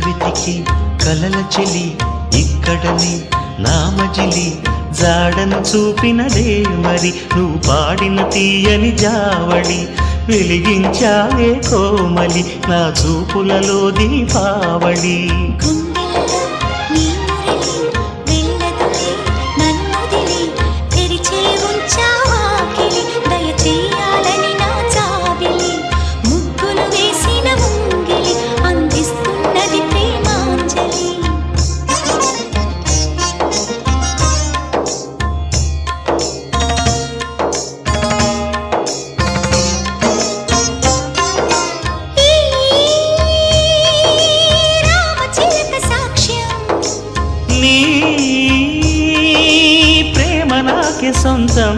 వెతికి కలల చెలి ఇక్కడని నామజిలి జాడను చూపినదే మరి నువ్వు పాడిన తీయని జావళి వెలిగించాలే కోమలి నా చూపులలో దీపావళి ప్రేమ నాకే సొంతం